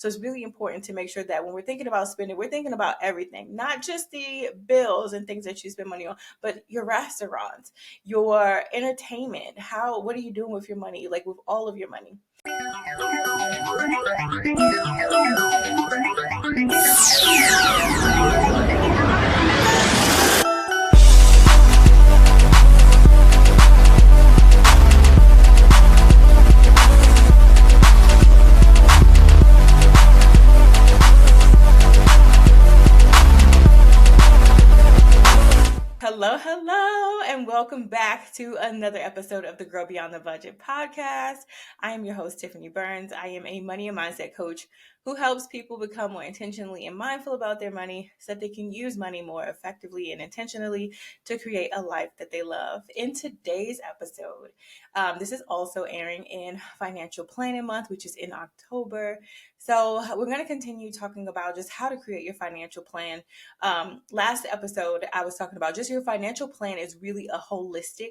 So it's really important to make sure that when we're thinking about spending, we're thinking about everything, not just the bills and things that you spend money on, but your restaurants, your entertainment. What are you doing with your money? Like with all of your money. Hello, and welcome back to another episode of the Grow Beyond the Budget podcast. I am your host, Tiffany Burns. I am a money and mindset coach who helps people become more intentionally and mindful about their money so that they can use money more effectively and intentionally to create a life that they love. In today's episode, this is also airing in Financial Planning Month, which is in October. So we're going to continue talking about just how to create your financial plan. Last episode, I was talking about just your financial plan is really a holistic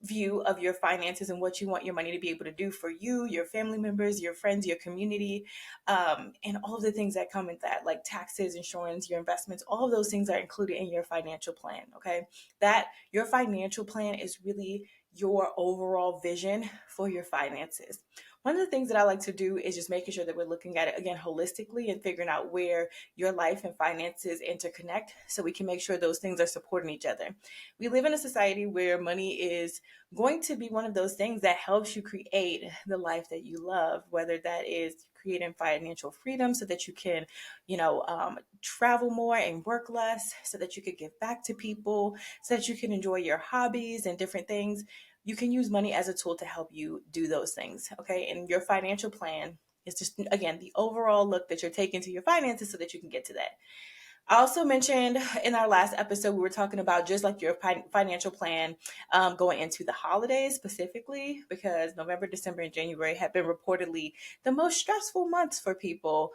view of your finances and what you want your money to be able to do for you, your family members, your friends, your community, and all of the things that come with that, like taxes, insurance, your investments, all of those things are included in your financial plan, okay? That your financial plan is really your overall vision for your finances. One of the things that I like to do is just making sure that we're looking at it again holistically and figuring out where your life and finances interconnect so we can make sure those things are supporting each other. We live in a society where money is going to be one of those things that helps you create the life that you love, whether that is creating financial freedom so that you can, travel more and work less, so that you could give back to people, so that you can enjoy your hobbies and different things. You can use money as a tool to help you do those things, okay? And your financial plan is just, again, the overall look that you're taking to your finances so that you can get to that. I also mentioned in our last episode, we were talking about just like your financial plan going into the holidays specifically, because November, December, and January have been reportedly the most stressful months for people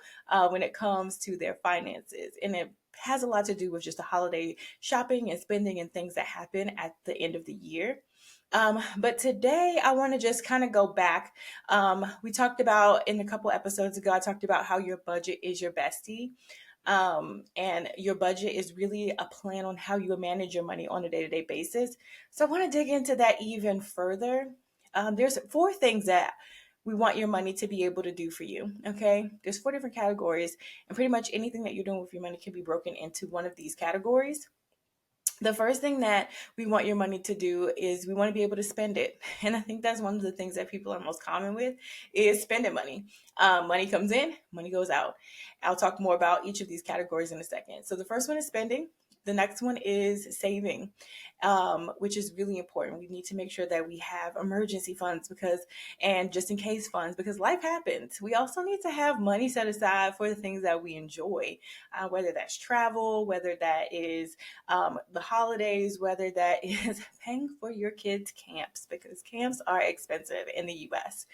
when it comes to their finances. And it has a lot to do with just the holiday shopping and spending and things that happen at the end of the year. But today I want to just kind of go back. We talked about in a couple episodes ago, I talked about how your budget is your bestie. And your budget is really a plan on how you manage your money on a day-to-day basis. So I want to dig into that even further. There's 4 things that we want your money to be able to do for you. Okay. There's 4 different categories, and pretty much anything that you're doing with your money can be broken into one of these categories. The first thing that we want your money to do is we want to be able to spend it. And I think that's one of the things that people are most common with is spending money. Money comes in, money goes out. I'll talk more about each of these categories in a second. So the first one is spending. The next one is saving, which is really important. We need to make sure that we have emergency funds and just in case funds, because life happens. We also need to have money set aside for the things that we enjoy, whether that's travel, whether that is the holidays, whether that is paying for your kids' camps, because camps are expensive in the US.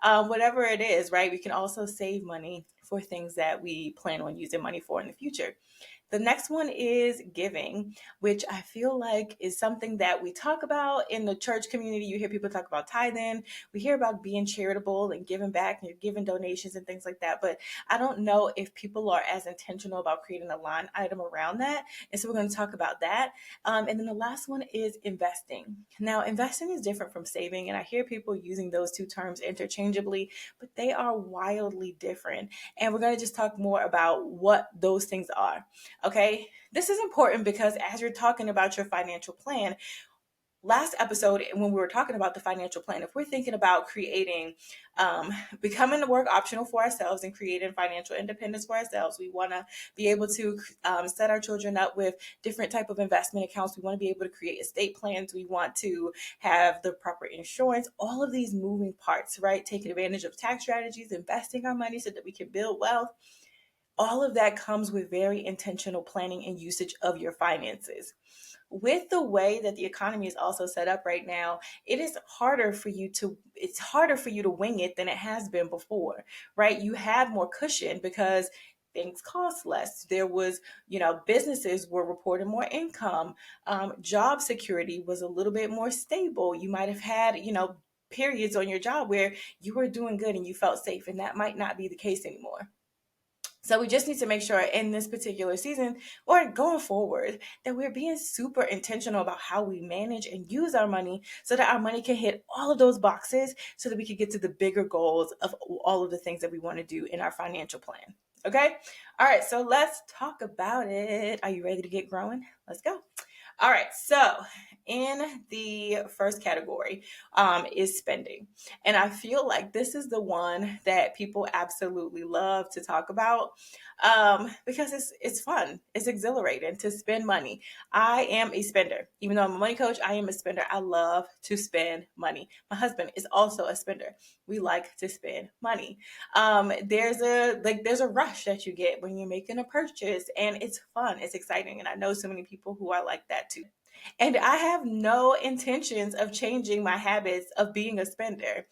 Whatever it is, right? We can also save money for things that we plan on using money for in the future. The next one is giving, which I feel like is something that we talk about in the church community. You hear people talk about tithing. We hear about being charitable and giving back and giving donations and things like that. But I don't know if people are as intentional about creating a line item around that. And so we're going to talk about that. And then the last one is investing. Now, investing is different from saving. And I hear people using those 2 terms interchangeably, but they are wildly different. And we're going to just talk more about what those things are. Okay, this is important because as you're talking about your financial plan, last episode, when we were talking about the financial plan, if we're thinking about creating, becoming the work optional for ourselves and creating financial independence for ourselves, we want to be able to set our children up with different type of investment accounts. We want to be able to create estate plans. We want to have the proper insurance, all of these moving parts, right? Taking advantage of tax strategies, investing our money so that we can build wealth. All of that comes with very intentional planning and usage of your finances. With the way that the economy is also set up right now, it's harder for you to wing it than it has been before, right? You have more cushion because things cost less. There was, businesses were reporting more income. Job security was a little bit more stable. You might have had, periods on your job where you were doing good and you felt safe, and that might not be the case anymore. So we just need to make sure in this particular season or going forward that we're being super intentional about how we manage and use our money so that our money can hit all of those boxes so that we can get to the bigger goals of all of the things that we want to do in our financial plan. Okay? All right, so let's talk about it. Are you ready to get growing? Let's go. All right, so in the first category is spending. And I feel like this is the one that people absolutely love to talk about because it's fun. It's exhilarating to spend money. I am a spender. Even though I'm a money coach, I am a spender. I love to spend money. My husband is also a spender. We like to spend money. There's a rush that you get when you're making a purchase, and it's fun. It's exciting. And I know so many people who are like that too. And I have no intentions of changing my habits of being a spender.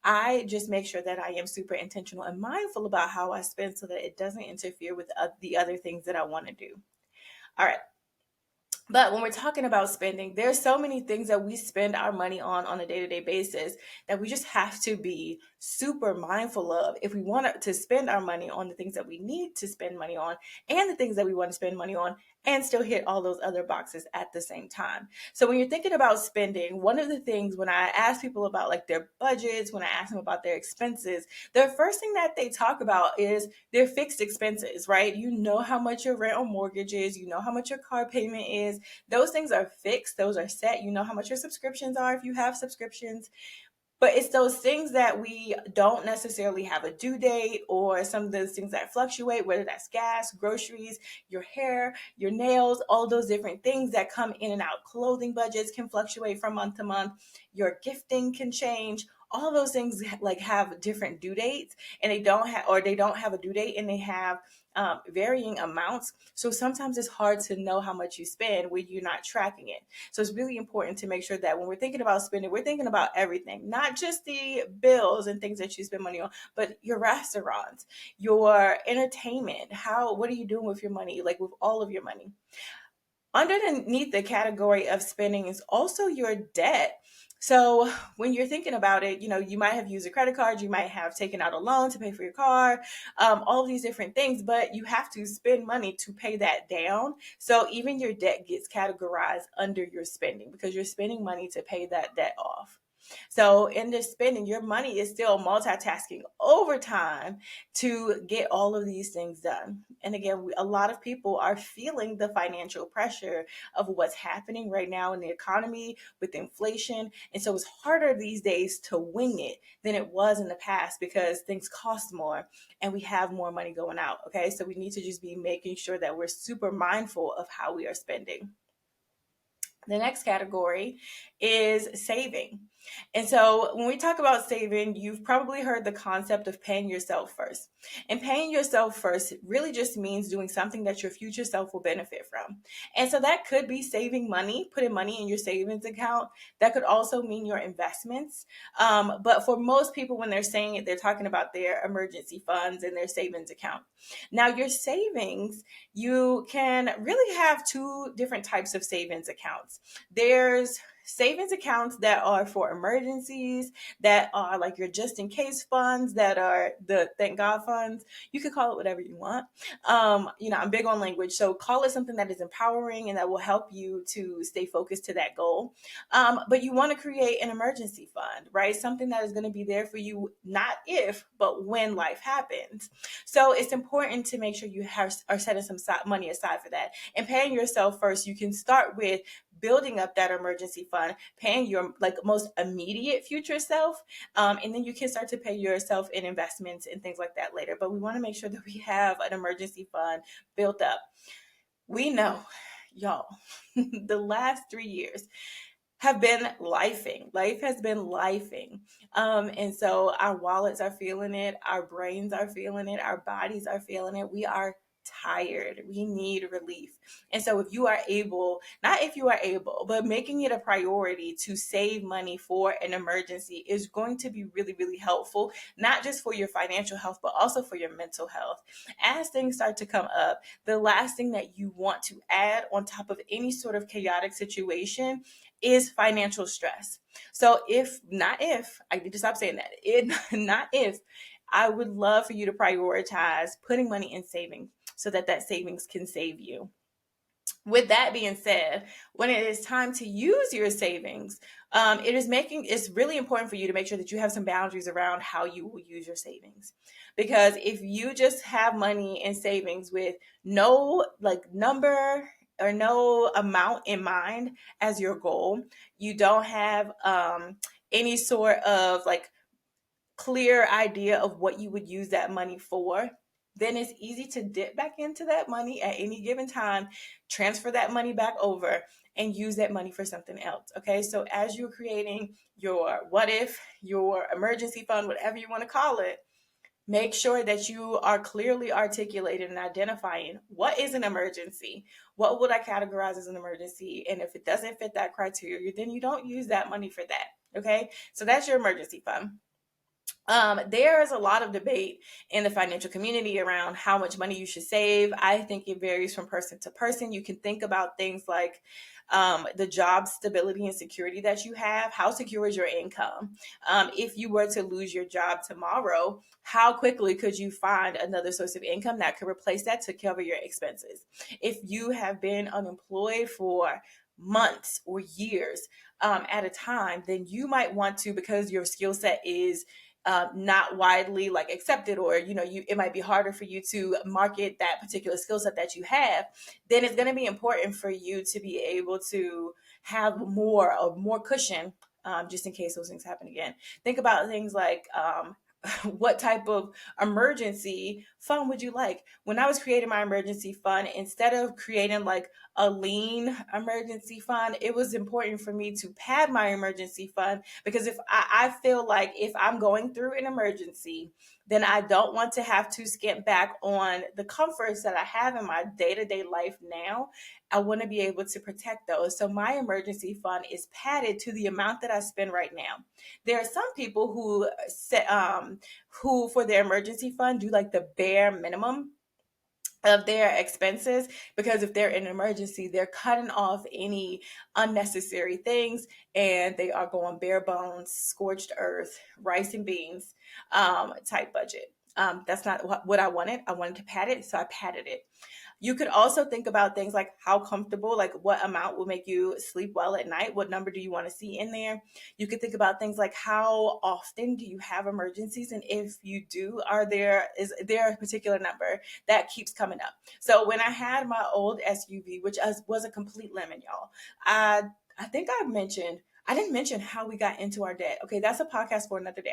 I just make sure that I am super intentional and mindful about how I spend so that it doesn't interfere with the other things that I want to do. All right. But when we're talking about spending, there's so many things that we spend our money on a day-to-day basis that we just have to be super mindful of if we want to spend our money on the things that we need to spend money on and the things that we want to spend money on and still hit all those other boxes at the same time. So when you're thinking about spending, one of the things when I ask people about like their budgets, when I ask them about their expenses, the first thing that they talk about is their fixed expenses, right? You know how much your rent or mortgage is, you know how much your car payment is. Those things are fixed, those are set. You know how much your subscriptions are if you have subscriptions. But it's those things that we don't necessarily have a due date, or some of those things that fluctuate, whether that's gas, groceries, your hair, your nails, all those different things that come in and out. Clothing budgets can fluctuate from month to month. Your gifting can change. All of those things like have different due dates, and they don't have a due date, and they have varying amounts. So sometimes it's hard to know how much you spend when you're not tracking it. So it's really important to make sure that when we're thinking about spending, we're thinking about everything, not just the bills and things that you spend money on, but your restaurants, your entertainment. What are you doing with your money? Like with all of your money. Underneath the category of spending is also your debt. So when you're thinking about it, you might have used a credit card, you might have taken out a loan to pay for your car, all of these different things, but you have to spend money to pay that down. So even your debt gets categorized under your spending because you're spending money to pay that debt off. So in this spending, your money is still multitasking overtime to get all of these things done. And again, a lot of people are feeling the financial pressure of what's happening right now in the economy with inflation. And so it's harder these days to wing it than it was in the past because things cost more and we have more money going out. Okay. So we need to just be making sure that we're super mindful of how we are spending. The next category is saving. And so when we talk about saving, you've probably heard the concept of paying yourself first. And paying yourself first really just means doing something that your future self will benefit from. And so that could be saving money, putting money in your savings account. That could also mean your investments. But for most people, when they're saying it, they're talking about their emergency funds and their savings account. Now, your savings, you can really have two different types of savings accounts. There's savings accounts that are for emergencies, that are like your just in case funds, that are the thank God funds. You can call it whatever you want. I'm big on language, so call it something that is empowering and that will help you to stay focused to that goal. But you want to create an emergency fund, right? Something that is going to be there for you, not if, but when life happens. So it's important to make sure you are setting some money aside for that. And paying yourself first, you can start with building up that emergency fund, paying your most immediate future self, and then you can start to pay yourself in investments and things like that later. But we want to make sure that we have an emergency fund built up. We know, y'all, the last 3 years have been lifing. Life has been lifing. And so our wallets are feeling it, our brains are feeling it, our bodies are feeling it. We are tired. We need relief. And so if you are able, not if you are able, but making it a priority to save money for an emergency is going to be really, really helpful, not just for your financial health, but also for your mental health. As things start to come up, the last thing that you want to add on top of any sort of chaotic situation is financial stress. So I need to stop saying that. Not if, I would love for you to prioritize putting money in savings so that that savings can save you. With that being said, when it is time to use your savings, it's really important for you to make sure that you have some boundaries around how you will use your savings. Because if you just have money in savings with no like number or no amount in mind as your goal, you don't have any sort of like clear idea of what you would use that money for, then it's easy to dip back into that money at any given time, transfer that money back over, and use that money for something else. Okay, so as you're creating your what if, your emergency fund, whatever you want to call it, make sure that you are clearly articulated and identifying what is an emergency, what would I categorize as an emergency, and if it doesn't fit that criteria, then you don't use that money for that. Okay, so that's your emergency fund. There is a lot of debate in the financial community around how much money you should save. I think it varies from person to person. You can think about things like the job stability and security that you have. How secure is your income? If you were to lose your job tomorrow, how quickly could you find another source of income that could replace that to cover your expenses? If you have been unemployed for months or years at a time, then you might want to, because your skill set is not widely like accepted, or it might be harder for you to market that particular skill set that you have, then it's going to be important for you to be able to have more cushion, just in case those things happen again. Think about things like what type of emergency fund would you like? When I was creating my emergency fund, instead of creating like a lean emergency fund, it was important for me to pad my emergency fund, because if I feel like if I'm going through an emergency, then I don't want to have to skimp back on the comforts that I have in my day-to-day life now. I want to be able to protect those. So my emergency fund is padded to the amount that I spend right now. There are some people who for their emergency fund do like the bare minimum of their expenses, because if they're in an emergency, they're cutting off any unnecessary things, and they are going bare bones, scorched earth, rice and beans type budget. That's not what I wanted. I wanted to pad it, so I padded it. You could also think about things like how comfortable, like what amount will make you sleep well at night? What number do you want to see in there? You could think about things like how often do you have emergencies? And if you do, is there a particular number that keeps coming up? So when I had my old SUV, which was a complete lemon, y'all, I think I didn't mention how we got into our debt. Okay, that's a podcast for another day.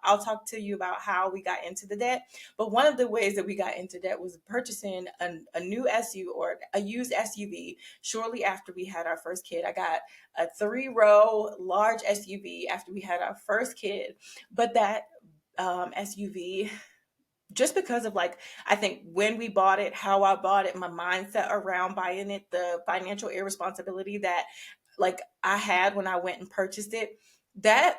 I'll talk to you about how we got into the debt. But one of the ways that we got into debt was purchasing a new SUV, or a used SUV, shortly after we had our first kid. I got a 3-row large SUV after we had our first kid. But that SUV, just because of like, I think when we bought it, how I bought it, my mindset around buying it, the financial irresponsibility that like I had when I went and purchased it, that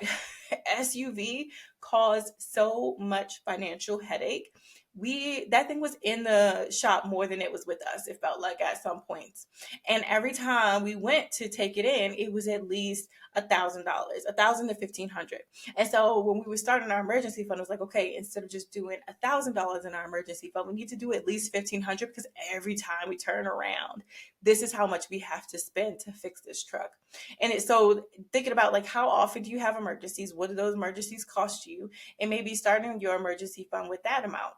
SUV caused so much financial headache. That thing was in the shop more than it was with us, it felt like at some points. And every time we went to take it in, it was at least $1,000, 1,000 to 1,500. And so when we were starting our emergency fund, it was like, okay, instead of just doing $1,000 in our emergency fund, we need to do at least 1,500, because every time we turn around, this is how much we have to spend to fix this truck. And so thinking about like, how often do you have emergencies? What do those emergencies cost you? And maybe starting your emergency fund with that amount.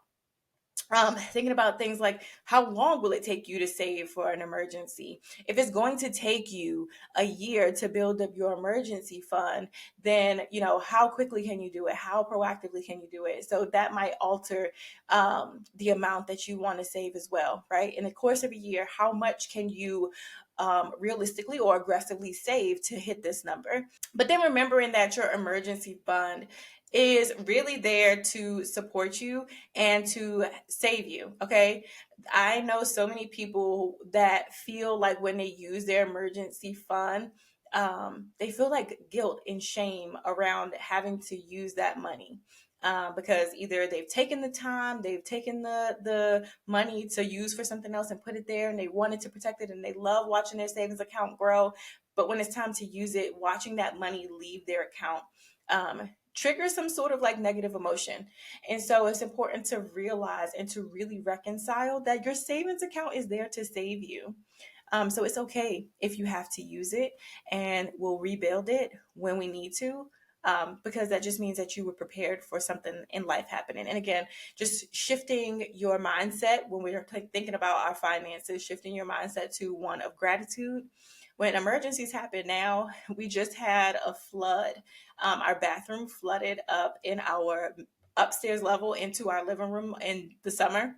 Thinking about things like, how long will it take you to save for an emergency? If it's going to take you a year to build up your emergency fund, then how quickly can you do it? How proactively can you do it? So that might alter the amount that you want to save as well, right? In the course of a year, how much can you realistically or aggressively save to hit this number? But then remembering that your emergency fund is really there to support you and to save you. Okay. I know so many people that feel like when they use their emergency fund, they feel like guilt and shame around having to use that money. Because either they've taken the time, they've taken the money to use for something else and put it there, and they wanted to protect it, and they love watching their savings account grow. But when it's time to use it, watching that money leave their account trigger some sort of like negative emotion. And so it's important to realize and to really reconcile that your savings account is there to save you. So it's okay if you have to use it, and we'll rebuild it when we need to. Because that just means that you were prepared for something in life happening. And again, just shifting your mindset when we're thinking about our finances, shifting your mindset to one of gratitude. When emergencies happen now, we just had a flood. Our bathroom flooded up in our upstairs level into our living room in the summer.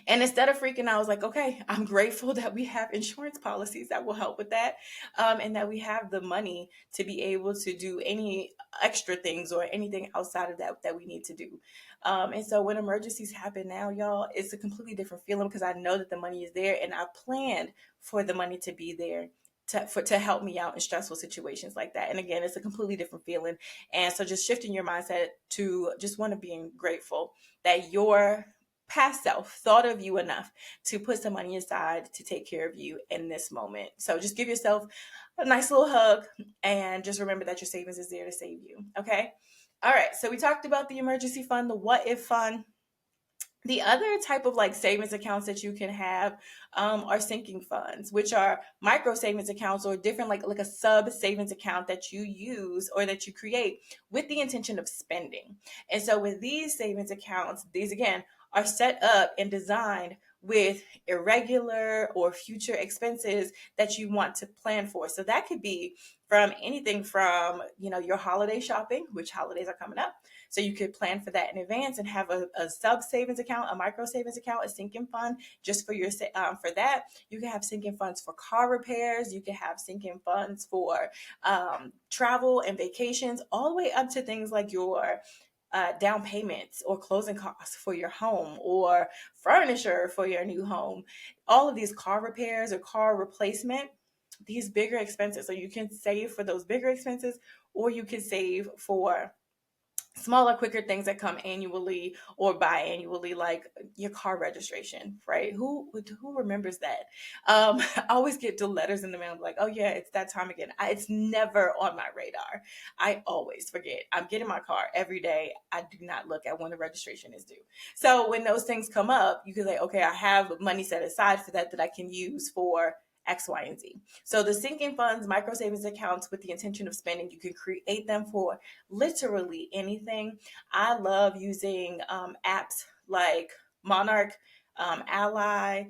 And instead of freaking out, I was like, okay, I'm grateful that we have insurance policies that will help with that, and that we have the money to be able to do any extra things or anything outside of that we need to do. And so when emergencies happen now, y'all, it's a completely different feeling because I know that the money is there, and I planned for the money to be there to help me out in stressful situations like that. And again, it's a completely different feeling. And so just shifting your mindset to just want to being grateful that your past self thought of you enough to put some money aside to take care of you in this moment. So just give yourself a nice little hug and just remember that your savings is there to save you. Okay. All right. So we talked about the emergency fund, the what if fund. The other type of like savings accounts that you can have are sinking funds, which are micro savings accounts or different like a sub savings account that you use or that you create with the intention of spending. And so with these savings accounts, these again are set up and designed with irregular or future expenses that you want to plan for. So that could be from anything from, your holiday shopping, which holidays are coming up. So you could plan for that in advance and have a sub savings account, a micro savings account, a sinking fund just for for that. You can have sinking funds for car repairs. You can have sinking funds for travel and vacations, all the way up to things like your down payments or closing costs for your home or furniture for your new home. All of these car repairs or car replacement, these bigger expenses. So you can save for those bigger expenses, or you can save for smaller, quicker things that come annually or biannually, like your car registration, right? Who remembers that? I always get the letters in the mail like, oh yeah, it's that time again. It's never on my radar. I always forget. I'm getting my car every day. I do not look at when the registration is due. So when those things come up, you can say, okay, I have money set aside for that I can use for X, Y, and Z. So the sinking funds, micro savings accounts with the intention of spending, you can create them for literally anything. I love using apps like Monarch, Ally,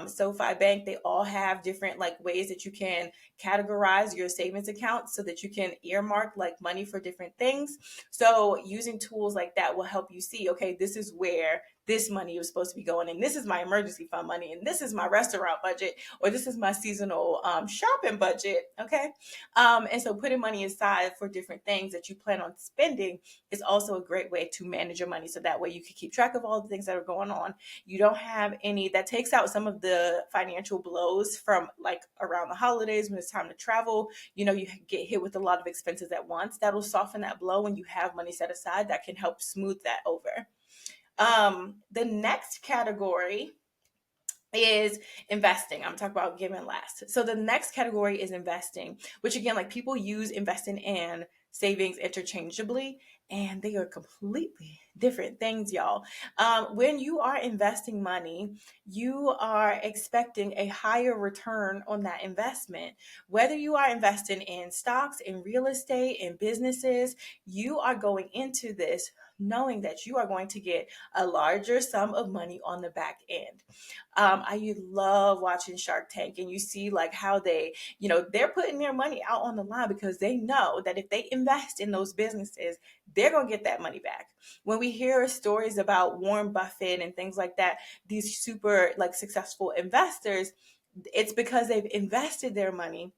SoFi Bank. They all have different like ways that you can categorize your savings account so that you can earmark like money for different things. So using tools like that will help you see, okay, this is where this money is supposed to be going, and this is my emergency fund money, and this is my restaurant budget, or this is my seasonal shopping budget. Okay. And so putting money aside for different things that you plan on spending is also a great way to manage your money. So that way you can keep track of all the things that are going on. You don't have any, that takes out some of the financial blows from like around the holidays when it's time to travel. You get hit with a lot of expenses at once. That'll soften that blow when you have money set aside. That can help smooth that over. The next category is investing. I'm talking about giving last. So the next category is investing, which again, like people use investing and savings interchangeably, and they are completely different things, y'all. When you are investing money, you are expecting a higher return on that investment. Whether you are investing in stocks, in real estate, in businesses, you are going into this knowing that you are going to get a larger sum of money on the back end. I love watching Shark Tank, and you see like how they're putting their money out on the line because they know that if they invest in those businesses, they're going to get that money back. When we hear stories about Warren Buffett and things like that, these super like successful investors, it's because they've invested their money.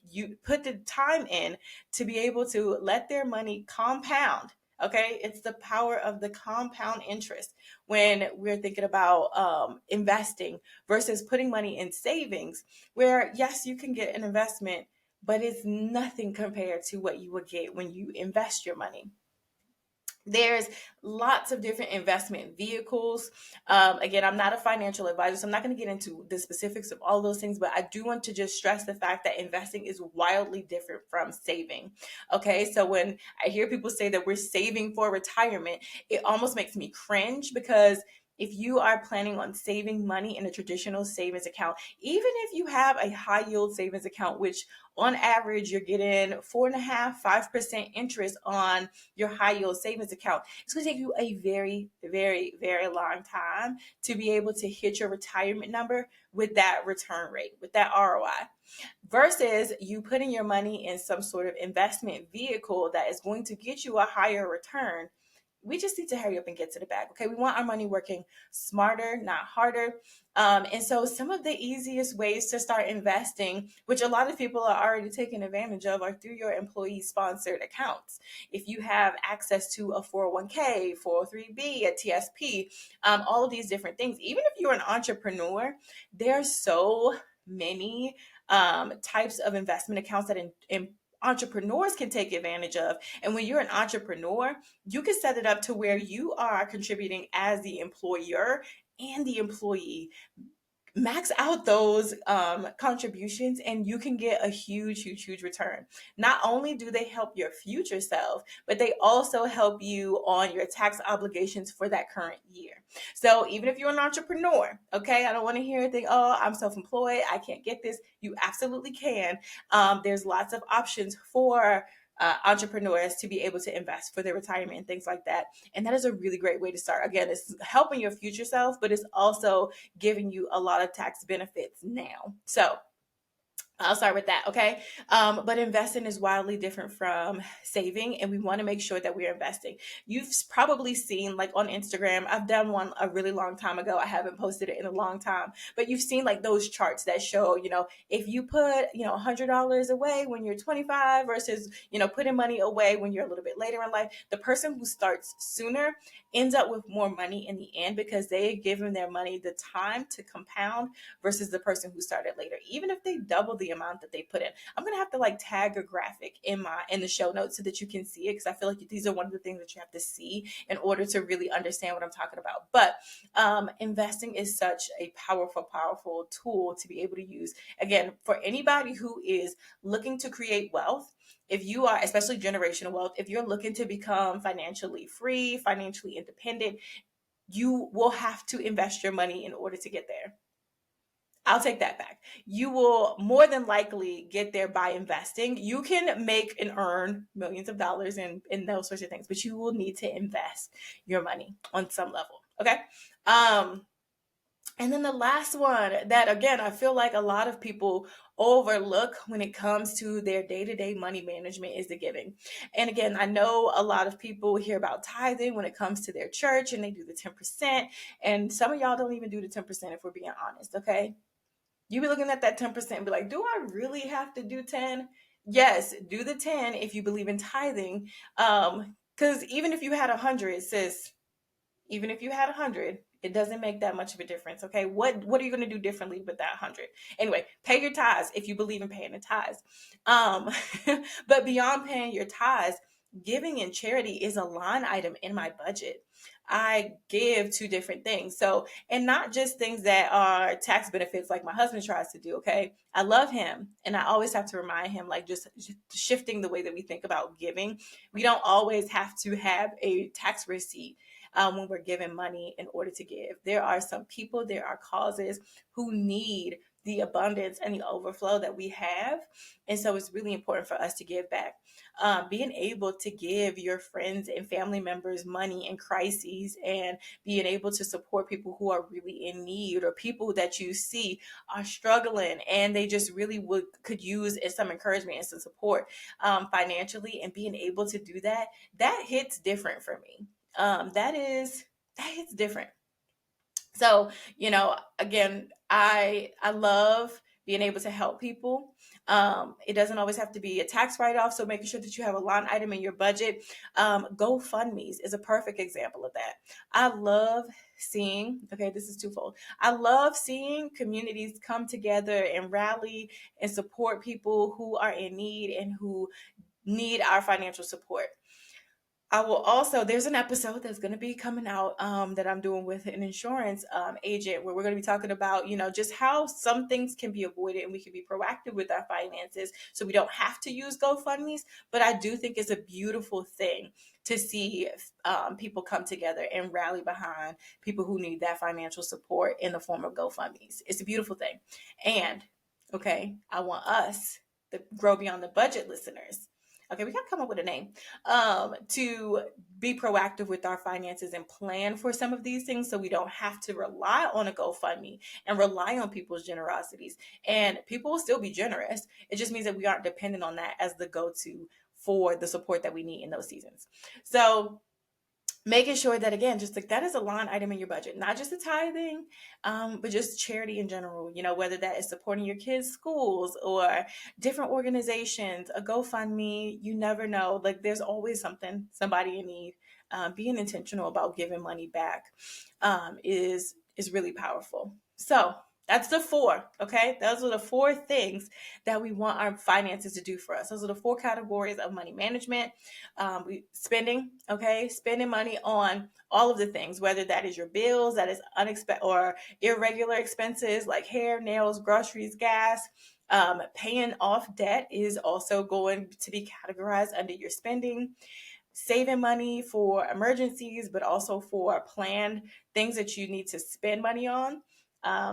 You put the time in to be able to let their money compound. Okay, it's the power of the compound interest when we're thinking about investing versus putting money in savings, where yes, you can get an investment, but it's nothing compared to what you would get when you invest your money. There's lots of different investment vehicles. Again, I'm not a financial advisor, so I'm not going to get into the specifics of all those things, but I do want to just stress the fact that investing is wildly different from saving. Okay, so when I hear people say that we're saving for retirement, it almost makes me cringe, because if you are planning on saving money in a traditional savings account, even if you have a high yield savings account, which on average you're getting 4.5%, 5% interest on your high yield savings account, it's going to take you a very, very, very long time to be able to hit your retirement number with that return rate, with that ROI, versus you putting your money in some sort of investment vehicle that is going to get you a higher return. We just need to hurry up and get to the bag. Okay. We want our money working smarter, not harder. And so some of the easiest ways to start investing, which a lot of people are already taking advantage of, are through your employee sponsored accounts. If you have access to a 401k, 403b, a TSP, all of these different things, even if you're an entrepreneur, there are so many types of investment accounts that entrepreneurs can take advantage of. And when you're an entrepreneur, you can set it up to where you are contributing as the employer and the employee. Max out those contributions and you can get a huge, huge, huge return. Not only do they help your future self, but they also help you on your tax obligations for that current year. So even if you're an entrepreneur, okay, I don't want to hear anything, oh, I'm self-employed, I can't get this. You absolutely can. There's lots of options for entrepreneurs to be able to invest for their retirement and things like that. And that is a really great way to start. Again, it's helping your future self, but it's also giving you a lot of tax benefits now. So I'll start with that, okay? But investing is wildly different from saving, and we want to make sure that we're investing. You've probably seen, like on Instagram, I've done one a really long time ago. I haven't posted it in a long time, but you've seen like those charts that show, if you put, $100 away when you're 25 versus, putting money away when you're a little bit later in life, the person who starts sooner ends up with more money in the end because they've given their money the time to compound versus the person who started later. Even if they double the amount that they put in, I'm gonna have to like tag a graphic in the show notes so that you can see it, because I feel like these are one of the things that you have to see in order to really understand what I'm talking about. But investing is such a powerful tool to be able to use, again, for anybody who is looking to create wealth. If you are, especially generational wealth, if you're looking to become financially free, financially independent, you will have to invest your money in order to get there. I'll take that back. You will more than likely get there by investing. You can make and earn millions of dollars in those sorts of things, but you will need to invest your money on some level. Okay. And then the last one that, again, I feel like a lot of people overlook when it comes to their day-to-day money management is the giving. And again, I know a lot of people hear about tithing when it comes to their church and they do the 10%. And some of y'all don't even do the 10% if we're being honest, okay? You be looking at that 10% and be like, do I really have to do 10? Yes, do the 10 if you believe in tithing. Because even if you had 100, sis, even if you had 100, it doesn't make that much of a difference. Okay. What are you going to do differently with that 100? Anyway, pay your tithes if you believe in paying the tithes. But beyond paying your tithes, giving in charity is a line item in my budget. I give to different things. So, and not just things that are tax benefits like my husband tries to do. Okay. I love him. And I always have to remind him, like, just shifting the way that we think about giving. We don't always have to have a tax receipt when we're giving money in order to give. There are some people, there are causes who need the abundance and the overflow that we have. And so it's really important for us to give back. Being able to give your friends and family members money in crises and being able to support people who are really in need, or people that you see are struggling and they just really could use some encouragement and some support financially, and being able to do that hits different for me. That hits different. So, again, I love being able to help people. It doesn't always have to be a tax write-off. So making sure that you have a line item in your budget. GoFundMe's is a perfect example of that. I love seeing, okay, this is twofold. I love seeing communities come together and rally and support people who are in need and who need our financial support. I will also, there's an episode that's going to be coming out that I'm doing with an insurance agent where we're going to be talking about, just how some things can be avoided and we can be proactive with our finances so we don't have to use GoFundMe's. But I do think it's a beautiful thing to see people come together and rally behind people who need that financial support in the form of GoFundMe's. It's a beautiful thing. And, okay, I want us, the Grow Beyond the Budget listeners, okay, we got to come up with a name, to be proactive with our finances and plan for some of these things so we don't have to rely on a GoFundMe and rely on people's generosities. And people will still be generous. It just means that we aren't dependent on that as the go-to for the support that we need in those seasons. So making sure that, again, just like that is a line item in your budget, not just the tithing, but just charity in general, whether that is supporting your kids' schools or different organizations, a GoFundMe, you never know. Like there's always somebody in need. Being intentional about giving money back is really powerful. So that's the 4, okay? Those are the 4 things that we want our finances to do for us. Those are the 4 categories of money management. Spending, okay? Spending money on all of the things, whether that is your bills, that is unexpected or irregular expenses like hair, nails, groceries, gas. Paying off debt is also going to be categorized under your spending. Saving money for emergencies, but also for planned things that you need to spend money on.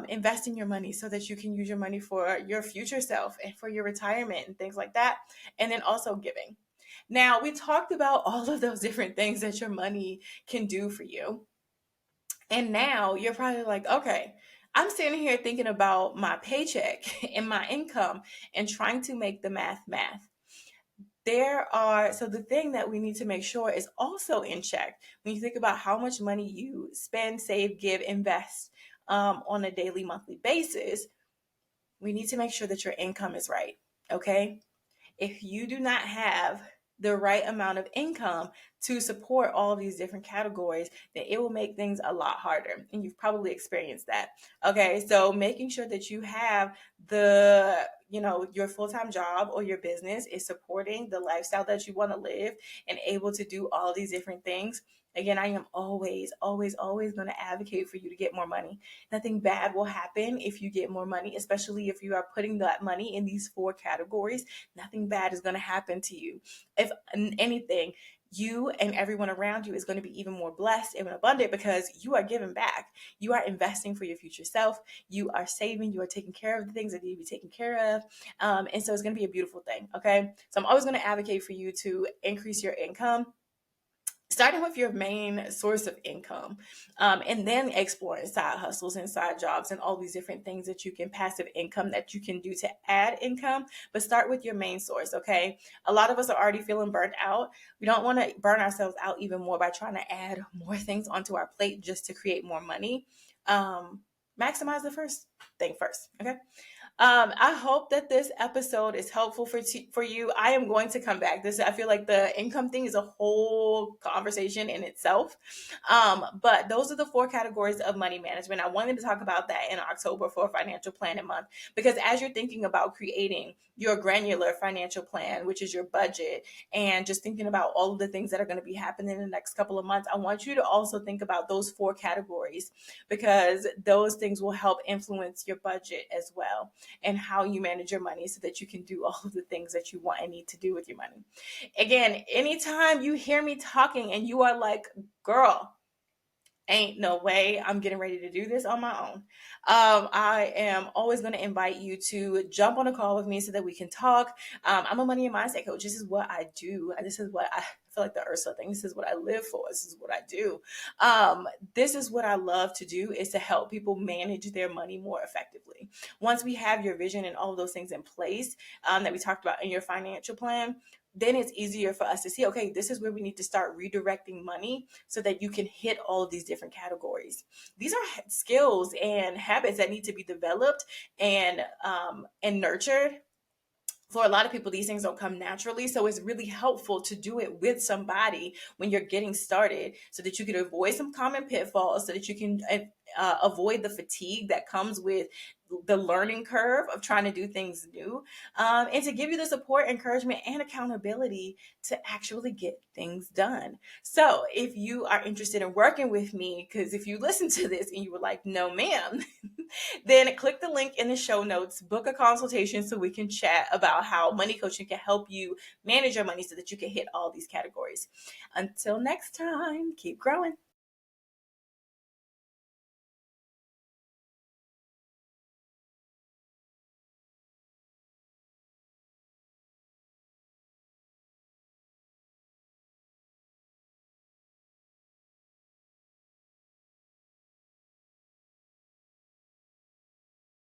Investing your money so that you can use your money for your future self and for your retirement and things like that. And then also giving. Now, we talked about all of those different things that your money can do for you. And now you're probably like, okay, I'm sitting here thinking about my paycheck and my income and trying to make the math. So the thing that we need to make sure is also in check when you think about how much money you spend, save, give, invest on a daily, monthly basis. We need to make sure that your income is right. Okay. If you do not have the right amount of income to support all of these different categories, then it will make things a lot harder. And you've probably experienced that. Okay. So making sure that you have your full-time job or your business is supporting the lifestyle that you want to live and able to do all these different things. Again, I am always, always, always going to advocate for you to get more money. Nothing bad will happen if you get more money, especially if you are putting that money in these 4 categories. Nothing bad is going to happen to you. If anything, you and everyone around you is going to be even more blessed and abundant because you are giving back. You are investing for your future self. You are saving. You are taking care of the things that need to be taken care of. And so it's going to be a beautiful thing. Okay. So I'm always going to advocate for you to increase your income, starting with your main source of income, and then exploring side hustles and side jobs and all these different things that you can passive income that you can do to add income. But start with your main source. Okay. A lot of us are already feeling burnt out. We don't want to burn ourselves out even more by trying to add more things onto our plate just to create more money. Maximize the first thing first. Okay. I hope that this episode is helpful for you. I am going to come back. I feel like the income thing is a whole conversation in itself. But those are the 4 categories of money management. I wanted to talk about that in October for financial planning month, because as you're thinking about creating your granular financial plan, which is your budget, and just thinking about all of the things that are going to be happening in the next couple of months, I want you to also think about those 4 categories, because those things will help influence your budget as well and how you manage your money so that you can do all of the things that you want and need to do with your money. Again, anytime you hear me talking and you are like, girl, ain't no way I'm getting ready to do this on my own, I am always going to invite you to jump on a call with me so that we can talk. I'm a money and mindset coach. This is what I do. This is what I feel like the Ursula thing. This is what I live for. This is what I do. This is what I love to do, is to help people manage their money more effectively. Once we have your vision and all of those things in place that we talked about in your financial plan, then it's easier for us to see, okay, this is where we need to start redirecting money so that you can hit all of these different categories. These are skills and habits that need to be developed and nurtured. For a lot of people, these things don't come naturally. So it's really helpful to do it with somebody when you're getting started so that you can avoid some common pitfalls, so that you can avoid the fatigue that comes with the learning curve of trying to do things new, and to give you the support, encouragement, and accountability to actually get things done. So if you are interested in working with me, because if you listen to this and you were like, no, ma'am, then click the link in the show notes, book a consultation so we can chat about how money coaching can help you manage your money so that you can hit all these categories. Until next time, keep growing.